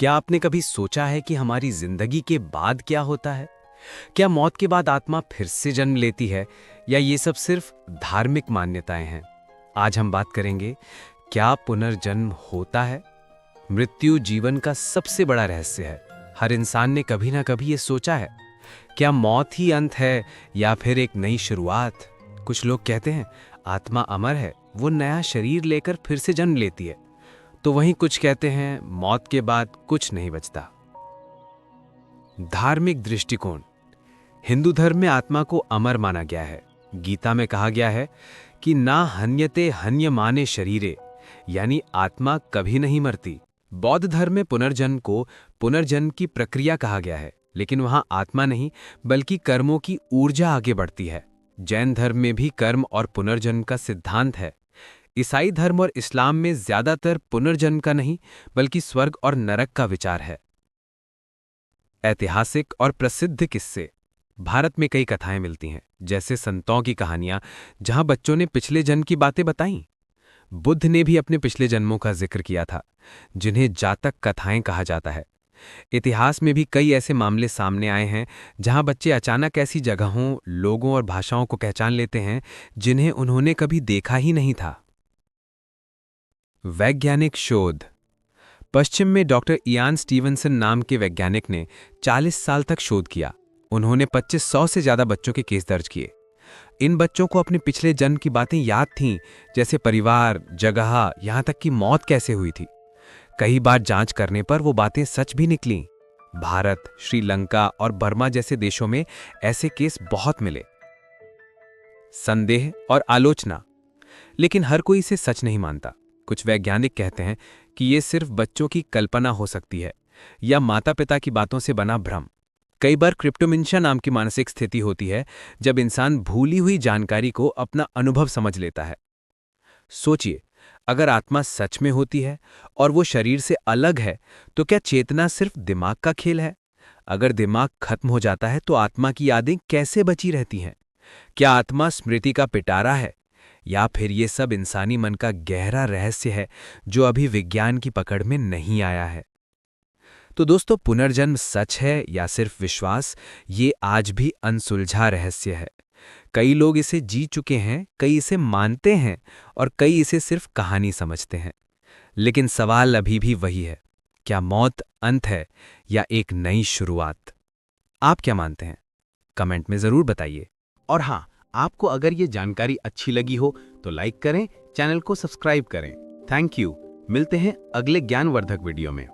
क्या आपने कभी सोचा है कि हमारी जिंदगी के बाद क्या होता है? क्या मौत के बाद आत्मा फिर से जन्म लेती है या ये सब सिर्फ धार्मिक मान्यताएं हैं? आज हम बात करेंगे, क्या पुनर्जन्म होता है? मृत्यु जीवन का सबसे बड़ा रहस्य है। हर इंसान ने कभी ना कभी ये सोचा है, क्या मौत ही अंत है या फिर एक नई शुरुआत? कुछ लोग कहते हैं आत्मा अमर है, वो नया शरीर लेकर फिर से जन्म लेती है। तो वहीं कुछ कहते हैं मौत के बाद कुछ नहीं बचता। धार्मिक दृष्टिकोण। हिंदू धर्म में आत्मा को अमर माना गया है। गीता में कहा गया है कि ना हन्यते हन्यमाने शरीरे, यानी आत्मा कभी नहीं मरती। बौद्ध धर्म में पुनर्जन्म को पुनर्जन्म की प्रक्रिया कहा गया है, लेकिन वहां आत्मा नहीं बल्कि कर्मों की ऊर्जा आगे बढ़ती है। जैन धर्म में भी कर्म और पुनर्जन्म का सिद्धांत है। ईसाई धर्म और इस्लाम में ज्यादातर पुनर्जन्म का नहीं बल्कि स्वर्ग और नरक का विचार है। ऐतिहासिक और प्रसिद्ध किस्से। भारत में कई कथाएं मिलती हैं, जैसे संतों की कहानियां जहां बच्चों ने पिछले जन्म की बातें बताईं। बुद्ध ने भी अपने पिछले जन्मों का जिक्र किया था, जिन्हें जातक कथाएं कहा जाता है। इतिहास में भी कई ऐसे मामले सामने आए हैं जहां बच्चे अचानक ऐसी जगहों, लोगों और भाषाओं को पहचान लेते हैं जिन्हें उन्होंने कभी देखा ही नहीं था। वैज्ञानिक शोध। पश्चिम में डॉक्टर इयान स्टीवनसन नाम के वैज्ञानिक ने 40 साल तक शोध किया। उन्होंने 2500 से ज्यादा बच्चों के केस दर्ज किए। इन बच्चों को अपने पिछले जन्म की बातें याद थीं, जैसे परिवार, जगह, यहां तक कि मौत कैसे हुई थी। कई बार जांच करने पर वो बातें सच भी निकलीं। भारत, श्रीलंका और बर्मा जैसे देशों में ऐसे केस बहुत मिले। संदेह और आलोचना। लेकिन हर कोई इसे सच नहीं मानता। कुछ वैज्ञानिक कहते हैं कि ये सिर्फ बच्चों की कल्पना हो सकती है या माता पिता की बातों से बना भ्रम। कई बार क्रिप्टोमेंशिया नाम की मानसिक स्थिति होती है, जब इंसान भूली हुई जानकारी को अपना अनुभव समझ लेता है। सोचिए, अगर आत्मा सच में होती है और वो शरीर से अलग है, तो क्या चेतना सिर्फ दिमाग का खेल है? अगर दिमाग खत्म हो जाता है तो आत्मा की यादें कैसे बची रहती हैं? क्या आत्मा स्मृति का पिटारा है, या फिर ये सब इंसानी मन का गहरा रहस्य है जो अभी विज्ञान की पकड़ में नहीं आया है? तो दोस्तों, पुनर्जन्म सच है या सिर्फ विश्वास, ये आज भी अनसुलझा रहस्य है। कई लोग इसे जी चुके हैं, कई इसे मानते हैं और कई इसे सिर्फ कहानी समझते हैं। लेकिन सवाल अभी भी वही है, क्या मौत अंत है या एक नई शुरुआत? आप क्या मानते हैं? कमेंट में जरूर बताइए। और हाँ, आपको अगर ये जानकारी अच्छी लगी हो तो लाइक करें, चैनल को सब्सक्राइब करें। Thank you. मिलते हैं अगले ज्ञानवर्धक वीडियो में।